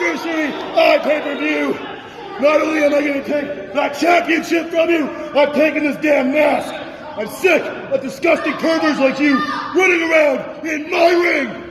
anniversary on pay-per-view. Not only am I going to take that championship from you, I'm taking this damn mask. I'm sick of disgusting perverts like you running around in my ring.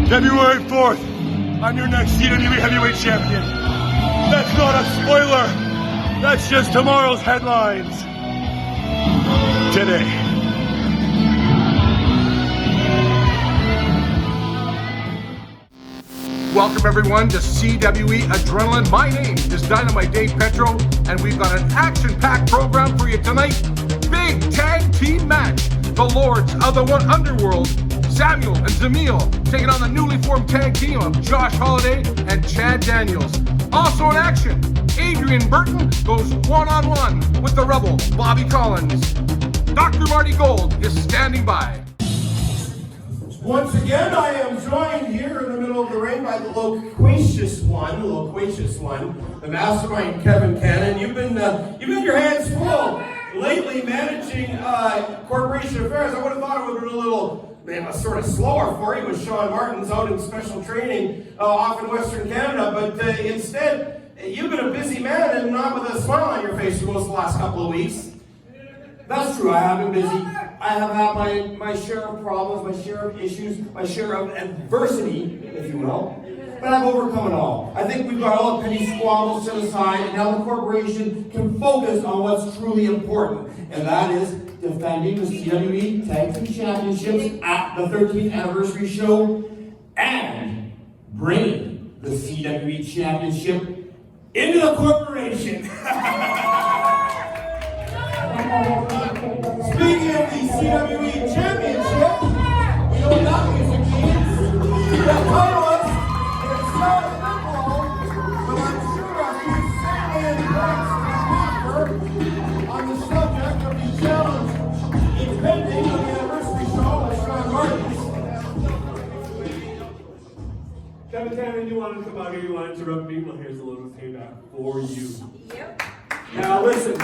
February 4th, I'm your next CWE Heavyweight Champion. That's not a spoiler. That's just tomorrow's headlines. Today. Welcome everyone to CWE Adrenaline. My name is Dynamite Dave Petro, and we've got an action-packed program for you tonight. Big tag team match. The Lords of the Underworld, Samuel and Zamil, taking on the newly formed tag team of Josh Holiday and Chad Daniels. Also in action, Adrian Burton goes one-on-one with the Rebel, Bobby Collins. Dr. Marty Gold is standing by. Once again, I am joined here in the middle of the ring by the loquacious one, the mastermind Kevin Cannon. You've been your hands full lately managing corporation affairs. I would have thought it would have been a little sort of slower for you with Sean Martin's out in special training off in Western Canada, but instead, you've been a busy man and not with a smile on your face for most of the last couple of weeks. That's true, I have been busy. I have had my share of problems, my share of issues, my share of adversity, if you will. But I've overcome it all. I think we've got all the petty squabbles set aside, and now the corporation can focus on what's truly important, and that is defending the CWE Tag Team Championships at the 13th anniversary show and bringing the CWE Championship into the corporation. Speaking of the CWE Championship, we know that music means. We got titles, and it's not a football, but I'm sure I'll be saying on the subject of the challenge impending on the anniversary show with Sean Martin. Kevin Cannon, you wanted to come out here, you want to interrupt me? Well, here's a little payback for you. Yep. Now listen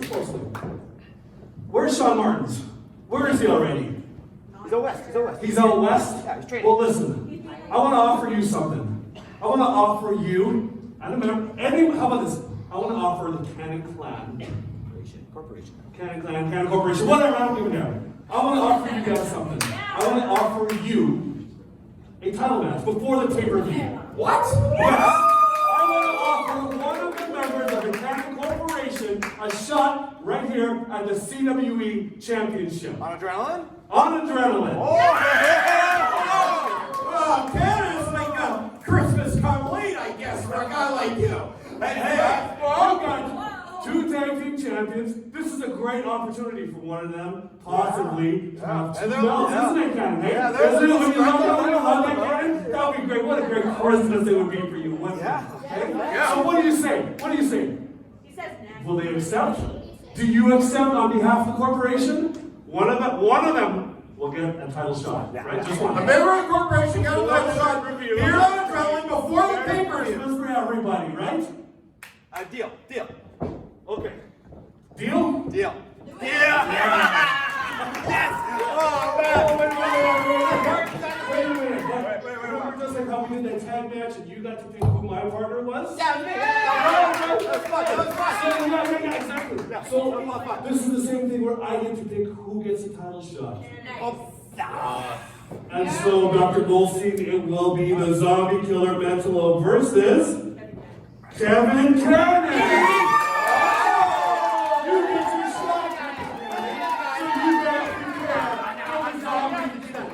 closely. Where's Sean Martins? Where is he already? He's out west. He's out west? Yeah, he's training. Well, listen, I want to offer you something. I want to offer you, how about this? I want to offer the Cannon Clan. Corporation. Cannon Corporation, whatever, I don't even know. I want to offer you guys something. I want to offer you a title match before the pay-per-view. What? Yes. I want to offer one of the members of the Cannon Corporation a shot right here at the CWE Championship. On adrenaline? On adrenaline. Oh, Canada's like a Christmas come late, I guess, for a guy like you. Hey, Well, I've got two tag team champions. This is a great opportunity for one of them, possibly, to have two belts, isn't it, Cannon? Hey? Yeah, Isn't it? When you love that, Cannon? That would be great. What a great coincidence it would be for you, wouldn't it? Okay? So what do you say? He says next. Will they accept? Do you accept on behalf of the corporation? One of them will get a title shot, right? Just one. a member of the corporation got a title shot here on adrenaline before the pay-per-view. Christmas for everybody, right? Deal. Okay. Deal? Deal. Wait a minute. Remember just like how we did that tag match and you got to pick who my partner was? That was fun. Yeah, exactly. So this is the same thing where I get to pick who gets a title shot. And so, Dr. Goldstein, it will be the Zombie Killer Mentalo versus Kevin Cannon. You get your shot. So you guys prepare for the Zombie Killer.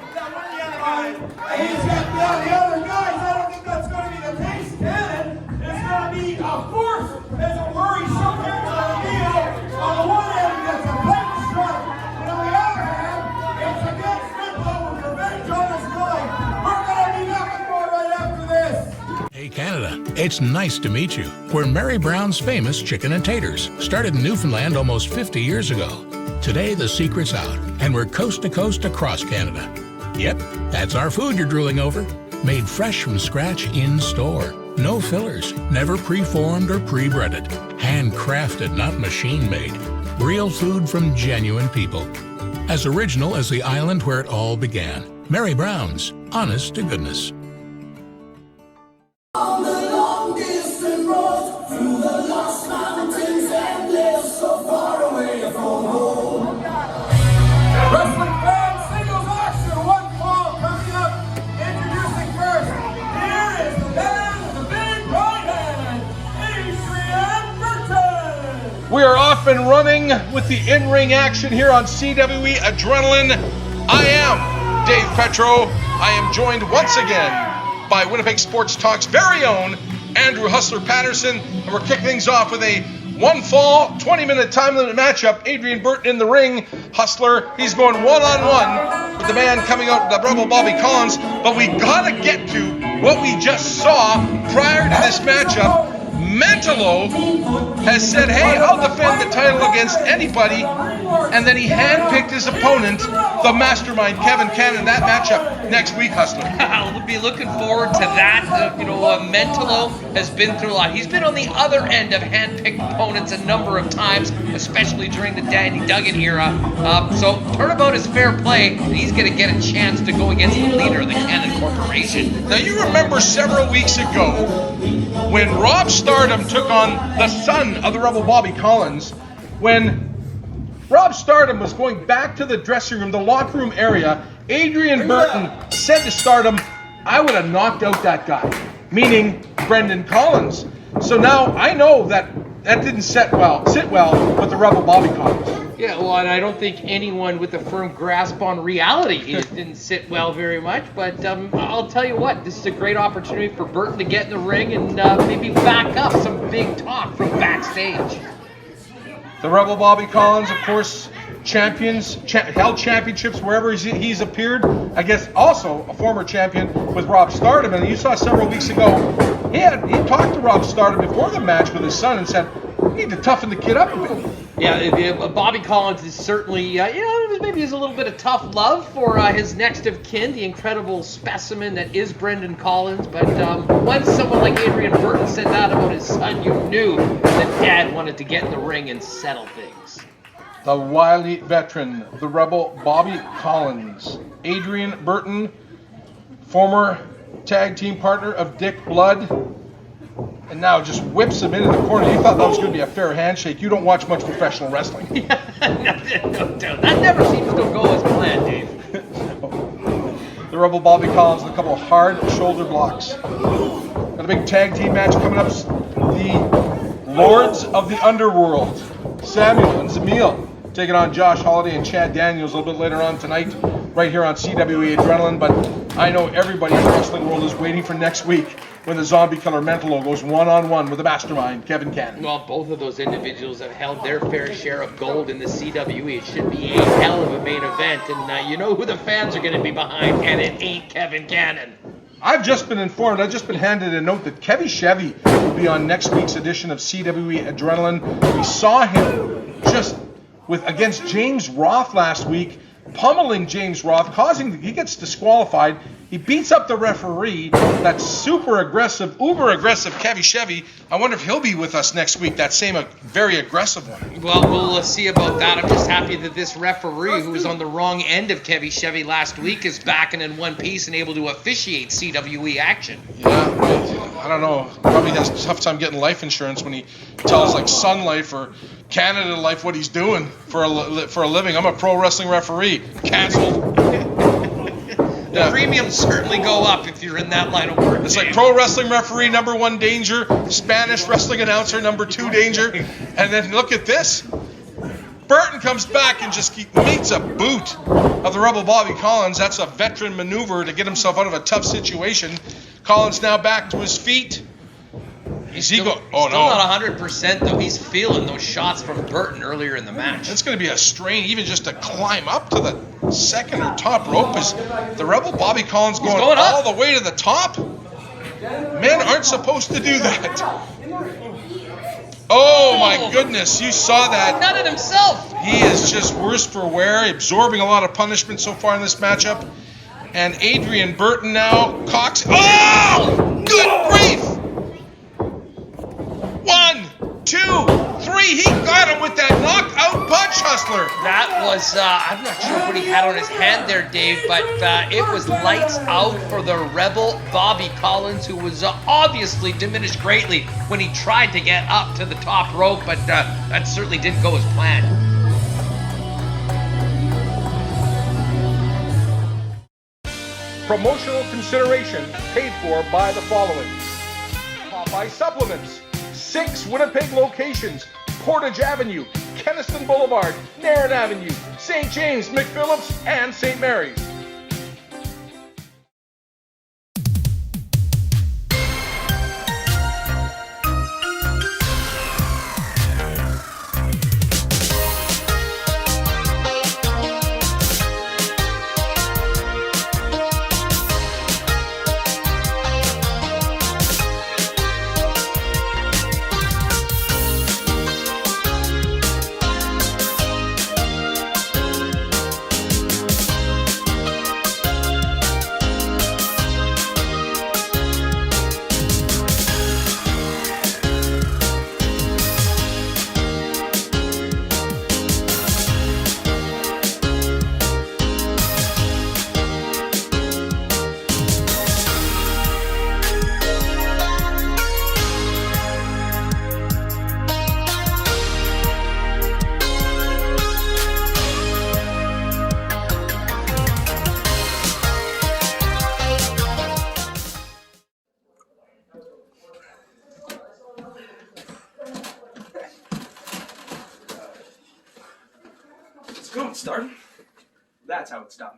He's got the other guys. I don't think that's going to be the case. Cannon is going to be a force as a worry subject on the deal. On the one hand, he gets a title shot, and on the other hand, it's against Ridlow with revenge on his mind. We're going to be nothing more right after this. Hey Canada, it's nice to meet you. We're Mary Brown's famous chicken and taters, started in Newfoundland almost 50 years ago. Today the secret's out. and we're coast to coast across Canada. Yep, that's our food you're drooling over. Made fresh from scratch in store. No fillers, never pre-formed or pre-breaded. Handcrafted, not machine-made. Real food from genuine people. As original as the island where it all began. Mary Brown's, honest to goodness. On the long distant road, through the lost mountains and lives so far away from home. Wrestling fans, singles action, one fall coming up. Introducing first, here is the man with the big right hand, Adrian Burton. We are off and running with the in-ring action here on CWE Adrenaline. I am Dave Petro. I am joined once again by Winnipeg Sports Talk's very own Andrew Hustler Patterson, and we're kicking things off with a one fall, 20-minute time limit matchup. Adrian Burton in the ring. Hustler, he's going one-on-one with the man coming out, the Rebel Bobby Collins. But we gotta get to what we just saw prior to this matchup. Mentalo has said, hey, I'll defend the title against anybody, and then he handpicked his opponent, the mastermind Kevin Cannon, that matchup next week, Hustler. I'll be looking forward to that. Mentalo has been through a lot. He's been on the other end of handpicked opponents a number of times, especially during the Danny Duggan era. So turnabout is fair play, and he's going to get a chance to go against the leader of the Cannon Corporation. Now, you remember several weeks ago when Rob Stardom took on the son of the Rebel Bobby Collins, when Rob Stardom was going back to the dressing room, the locker room area, Adrian Burton said to Stardom, I would have knocked out that guy, meaning Brendan Collins. So now I know that didn't sit well with the Rebel Bobby Collins. Yeah, well, and I don't think anyone with a firm grasp on reality it didn't sit well very much. But I'll tell you what, this is a great opportunity for Burton to get in the ring and maybe back up some big talk from backstage. The Rebel Bobby Collins, of course, held championships wherever he's appeared. I guess also a former champion with Rob Stardom. And you saw several weeks ago, he talked to Rob Stardom before the match with his son and said, you need to toughen the kid up a bit. Yeah, Bobby Collins is certainly, maybe has a little bit of tough love for his next of kin, the incredible specimen that is Brendan Collins. But once someone like Adrian Burton said that about his son, you knew that Dad wanted to get in the ring and settle things. The wily veteran, the Rebel Bobby Collins. Adrian Burton, former tag team partner of Dick Blood, and now just whips him into the corner. You thought that was going to be a fair handshake. You don't watch much professional wrestling. No doubt. That never seems to go as planned, Dave. The Rebel Bobby Collins with a couple of hard shoulder blocks. Got a big tag team match coming up. The Lords of the Underworld, Samuel and Zamil, taking on Josh Holiday and Chad Daniels a little bit later on tonight, right here on CWE Adrenaline. But I know everybody in the wrestling world is waiting for next week when the zombie killer Mentalo goes one-on-one with the mastermind, Kevin Cannon. Well, both of those individuals have held their fair share of gold in the CWE. It should be a hell of a main event, and you know who the fans are going to be behind, and it ain't Kevin Cannon. I've just been informed, I've just been handed a note that Kevin Chevy will be on next week's edition of CWE Adrenaline. We saw him just against James Roth last week, pummeling James Roth, he gets disqualified. He beats up the referee, that uber aggressive Kevin Chevy. I wonder if he'll be with us next week, that same very aggressive one. Well, we'll see about that. I'm just happy that this referee, who was on the wrong end of Kevin Chevy last week, is back and in one piece and able to officiate CWE action. Yeah, I don't know. Probably has a tough time getting life insurance when he tells like Sun Life or Canada Life what he's doing for a living. I'm a pro wrestling referee. Canceled. The premiums certainly go up if you're in that line of work. It's like pro wrestling referee number 1 danger, Spanish wrestling announcer number 2 danger, and then look at this. Burton comes back and just meets a boot of the Rebel Bobby Collins. That's a veteran maneuver to get himself out of a tough situation. Collins now back to his feet. Still not 100% though. He's feeling those shots from Burton earlier in the match. It's going to be a strain even just to climb up to the second or top rope. Is the Rebel Bobby Collins going all the way to the top? Men aren't supposed to do that. Oh my goodness, you saw that. Nutted himself. He is just worse for wear, absorbing a lot of punishment so far in this matchup. And Adrian Burton now, Cox. Oh! Good grief! 1, 2, 3. He got him with that knockout punch, Hustler. That was, I'm not sure what he had on his hand there, Dave, but it was lights out for the rebel Bobby Collins, who was obviously diminished greatly when he tried to get up to the top rope, but that certainly didn't go as planned. Promotional consideration paid for by the following: Popeye Supplements, 6 Winnipeg locations: Portage Avenue, Kenniston Boulevard, Narran Avenue, St. James, McPhillips, and St. Mary's. It's going, Star. That's how it's done.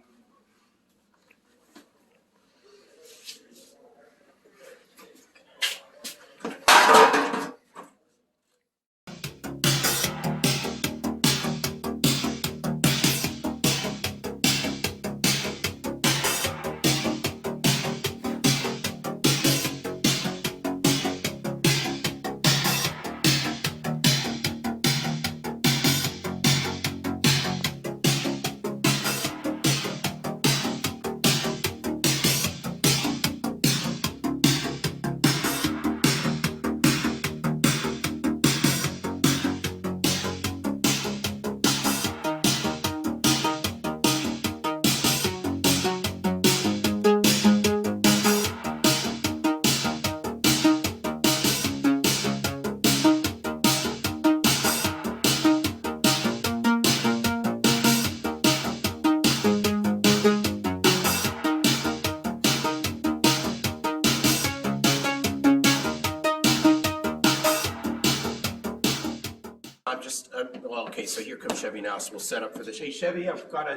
Well, okay, so here comes Chevy now, so we'll set up for this. Hey, Chevy, I've got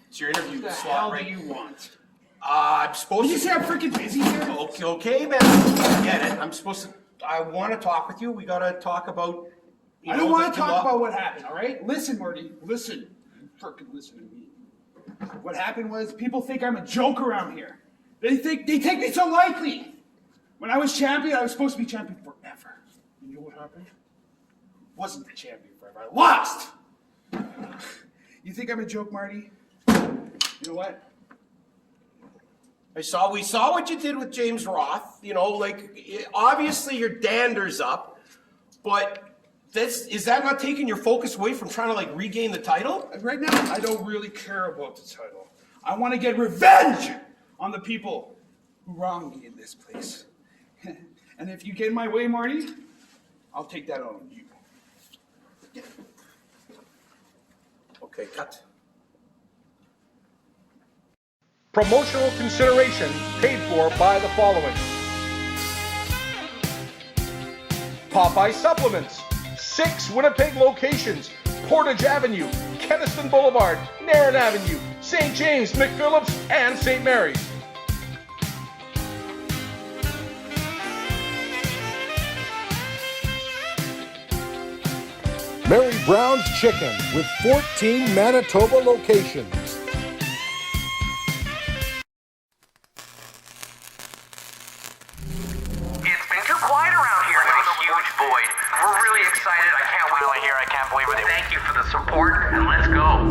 it's your interview slot, right? What do you want? I'm supposed Did you to... say I'm freaking busy here? Okay, man, I get it. I want to talk with you. We got to talk about... I don't want to talk about what happened, all right? Listen, Marty, listen. Freaking listen to me. What happened was people think I'm a joke around here. They take me so lightly. When I was champion, I was supposed to be champion forever. You know what happened? Wasn't the champion forever. I lost. You think I'm a joke, Marty? You know what? We saw what you did with James Roth. You know, like, obviously your dander's up, but is that not taking your focus away from trying to, like, regain the title? Right now, I don't really care about the title. I want to get revenge on the people who wronged me in this place. And if you get in my way, Marty, I'll take that on you. Okay, cut. Promotional consideration paid for by the following: Popeye Supplements, 6 Winnipeg locations: Portage Avenue, Kenniston Boulevard, Narran Avenue, St. James, McPhillips, and St. Mary's. Mary Brown's Chicken with 14 Manitoba locations. It's been too quiet around here in this huge void. We're really excited the support, and let's go.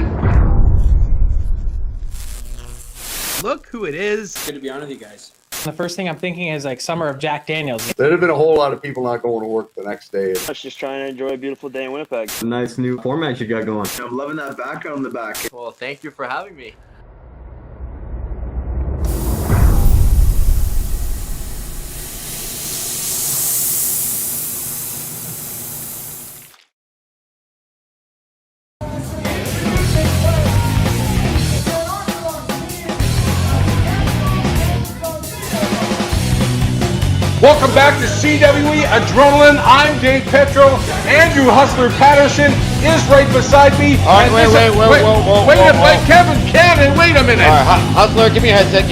Look who it is. Good to be on with you guys. The first thing I'm thinking is like Summer of Jack Daniels. There'd have been a whole lot of people not going to work the next day. I was just trying to enjoy a beautiful day in Winnipeg. Nice new format you got going. I'm loving that background in the back. Well, thank you for having me. Welcome back to CWE Adrenaline. I'm Dave Petro. Andrew Hustler Patterson is right beside me. All right, wait a minute. Kevin Cannon, wait a minute. All right, Hustler, give me a headset.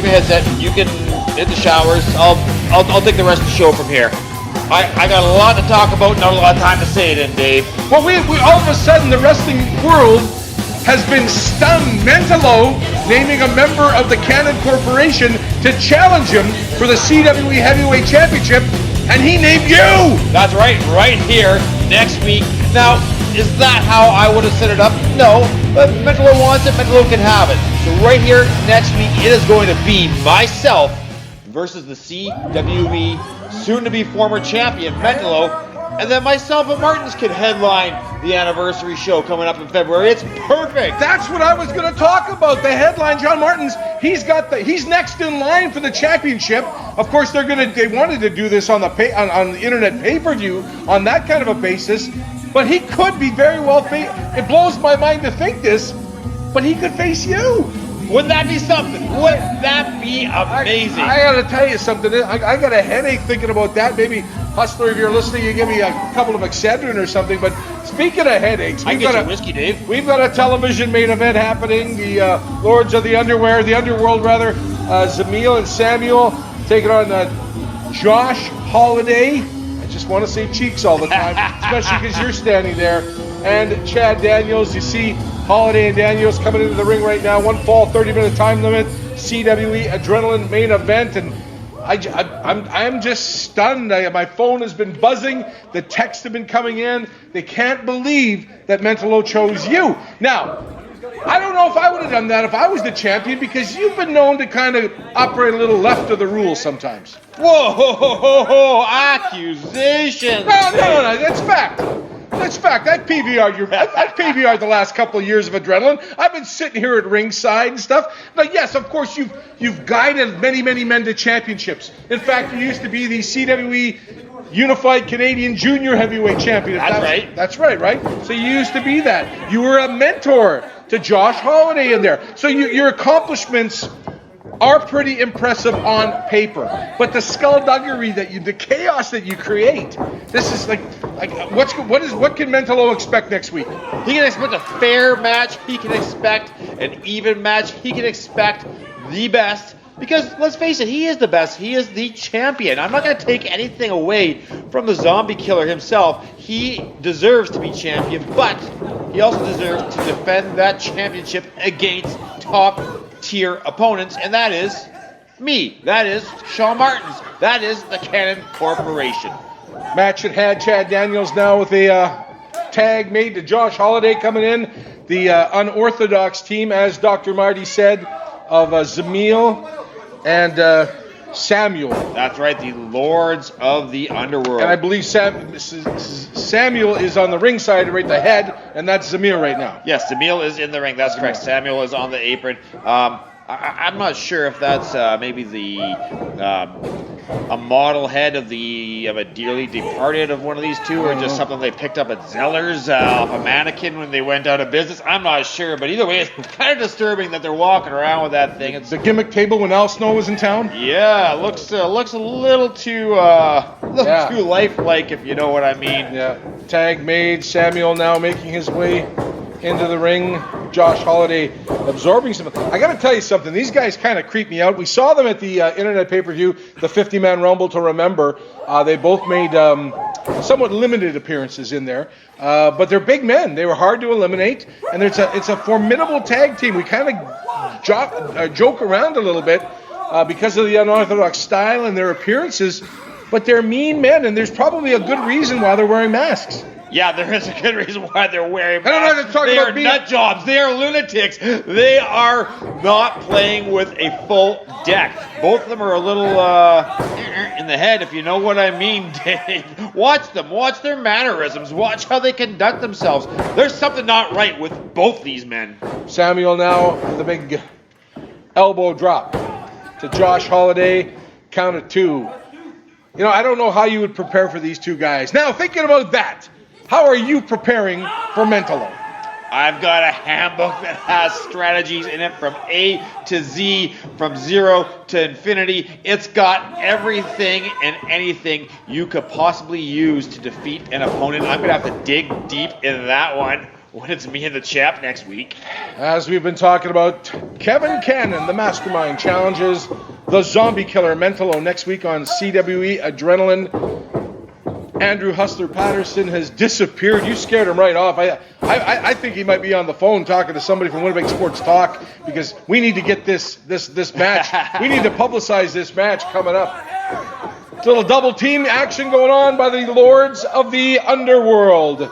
You can hit the showers. I'll take the rest of the show from here. I got a lot to talk about, not a lot of time to say it in, Dave. Well, we all of a sudden, the wrestling world has been stunned. Mentalo naming a member of the Cannon Corporation to challenge him for the CWE Heavyweight Championship, and he named you! That's right here, next week. Now, is that how I would have set it up? No, but Mentalo wants it, Mentalo can have it. So right here, next week, it is going to be myself versus the CWE soon-to-be former champion, Mentalo, and then myself and Martins can headline the anniversary show coming up in February. It's perfect. That's what I was going to talk about. The headline, John Martins. He's next in line for the championship. Of course, they wanted to do this on the internet pay-per-view on that kind of a basis, but he could be very well it blows my mind to think this, but he could face you. Wouldn't that be something? Wouldn't that be amazing? I got to tell you something. I got a headache thinking about that. Maybe, Hustler, if you're listening, you give me a couple of Excedrin or something. But speaking of headaches, I get you whiskey, Dave. We've got a television main event happening. The Lords of the Underworld, rather. Zamil and Samuel taking on Josh Holiday. I just want to say Cheeks all the time, especially because you're standing there. And Chad Daniels. You see Holiday and Daniels coming into the ring right now. One fall, 30-minute time limit. CWE Adrenaline main event, and I'm just stunned. My phone has been buzzing. The texts have been coming in. They can't believe that Mentalo chose you. Now, I don't know if I would have done that if I was the champion, because you've been known to kind of operate a little left of the rules sometimes. Whoa, accusations. No, that's fact. That's fact. I've PVR'd the last couple of years of Adrenaline. I've been sitting here at ringside and stuff. But yes, of course, you've guided many men to championships. In fact, you used to be the CWE Unified Canadian Junior Heavyweight Champion. That's right? So you used to be that. You were a mentor to Josh Holiday in there. So your accomplishments are pretty impressive on paper, but the skullduggery the chaos that you create, this is like what can Mentalo expect next week? He can expect a fair match. He can expect an even match. He can expect the best, because let's face it, he is the best. He is the champion. I'm not going to take anything away from the zombie killer himself. He deserves to be champion, but he also deserves to defend that championship against top tier opponents, and that is me. That is Shawn Martins. That is the Cannon Corporation. Match at hand. Chad Daniels now with a tag made to Josh Holiday coming in. The unorthodox team, as Dr. Marty said, of Zamil and Samuel. That's right, the Lords of the Underworld. And I believe Samuel is on the ringside, right the head, and that's Zamil right now. Yes, Zamil is in the ring. That's correct. Samuel is on the apron. I'm not sure if that's maybe a model head of a dearly departed of one of these two, or just something they picked up at Zeller's off a mannequin when they went out of business. I'm not sure, but either way, it's kind of disturbing that they're walking around with that thing. It's the gimmick table when Al Snow was in town. Yeah, looks a little too too lifelike, if you know what I mean. Yeah, tag made. Samuel now making his way into the ring. Josh Holiday absorbing some. I got to tell you something. These guys kind of creep me out. We saw them at the internet pay-per-view, the 50-man Rumble to remember. They both made somewhat limited appearances in there, but they're big men. They were hard to eliminate, and it's a formidable tag team. We kind of joke around a little bit because of the unorthodox style and their appearances, but they're mean men, and there's probably a good reason why they're wearing masks. Yeah, there is a good reason why they're wearing I don't know masks. what to talk They about are being- nut jobs. They are lunatics. They are not playing with a full deck. Both of them are a little in the head, if you know what I mean, Dave. Watch them. Watch their mannerisms. Watch how they conduct themselves. There's something not right with both these men. Samuel now with a big elbow drop to Josh Holiday. Count of 2. You know, I don't know how you would prepare for these two guys. Now, thinking about that, how are you preparing for Mentolo? I've got a handbook that has strategies in it from A to Z, from 0 to infinity. It's got everything and anything you could possibly use to defeat an opponent. I'm going to have to dig deep into that one when it's me and the champ next week. As we've been talking about, Kevin Cannon, the mastermind, challenges the zombie killer Mentolo next week on CWE Adrenaline. Andrew Hustler Patterson has disappeared. You scared him right off. I think he might be on the phone talking to somebody from Winnipeg Sports Talk, because we need to get this match. We need to publicize this match coming up. It's a little double team action going on by the Lords of the Underworld.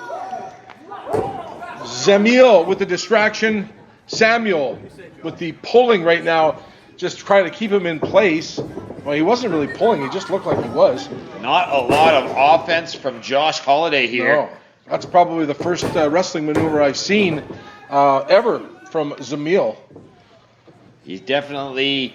Zamil with the distraction. Samuel with the pulling right now, just trying to keep him in place. Well, he wasn't really pulling. He just looked like he was. Not a lot of offense from Josh Holiday here. No, that's probably the first wrestling maneuver I've seen ever from Zamil. He's definitely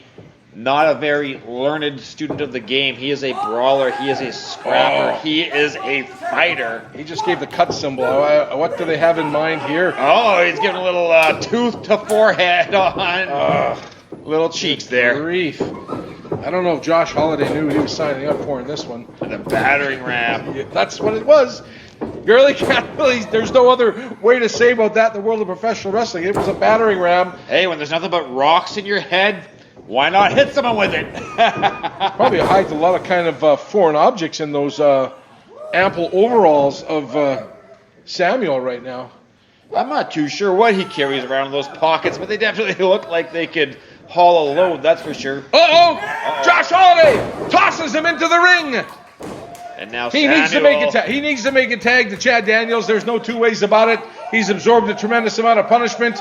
not a very learned student of the game. He is a brawler. He is a scrapper. He is a fighter. He just gave the cut symbol. What do they have in mind here? Oh, he's giving a little tooth to forehead on. Little cheeks there. Grief. I don't know if Josh Holiday knew he was signing up for in this one. And a battering ram. Yeah, that's what it was. You really can't really, there's no other way to say about that in the world of professional wrestling. It was a battering ram. Hey, when there's nothing but rocks in your head, why not hit someone with it? Probably hides a lot of kind of foreign objects in those ample overalls of Samuel right now. I'm not too sure what he carries around in those pockets, but they definitely look like they could haul a load, that's for sure. Josh Holiday tosses him into the ring. And now he needs to make a tag to Chad Daniels. There's no two ways about it. He's absorbed a tremendous amount of punishment.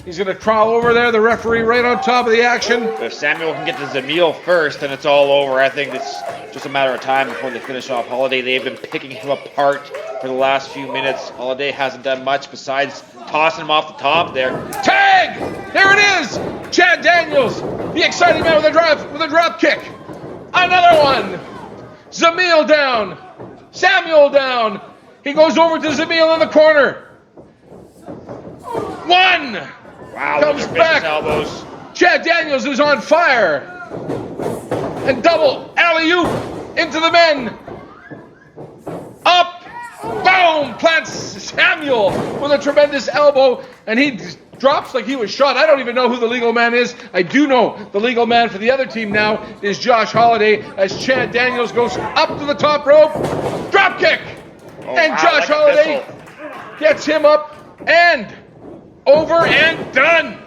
He's going to crawl over there, the referee right on top of the action. If Samuel can get to Zamil first, then it's all over. I think it's just a matter of time before they finish off Holiday. They've been picking him apart for the last few minutes. Holiday hasn't done much besides tossing him off the top there. Tag! There it is! Chad Daniels, the exciting man with a drop kick. Another one. Zamil down. Samuel down. He goes over to Zamil in the corner. One. Wow, comes back. Elbows. Chad Daniels is on fire. And double alley-oop into the men. Up. Boom. Plants Samuel with a tremendous elbow. And he drops like he was shot. I don't even know who the legal man is. I do know the legal man for the other team now is Josh Holiday, as Chad Daniels goes up to the top rope. Drop kick. And wow, Josh Holiday gets him up and over and done.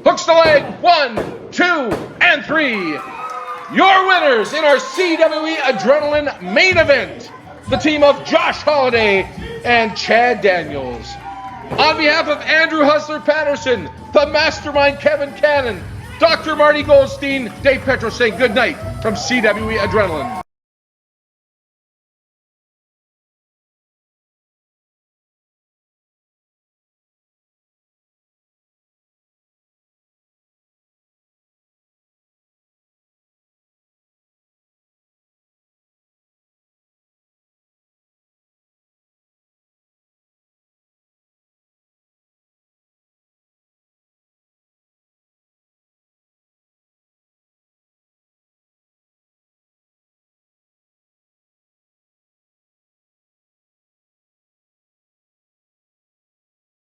Hooks the leg. 1, 2, and 3. Your winners in our CWE Adrenaline main event. The team of Josh Holiday and Chad Daniels. On behalf of Andrew Hustler Patterson, the mastermind Kevin Cannon, Dr. Marty Goldstein, Dave Petro saying good night from CWE Adrenaline.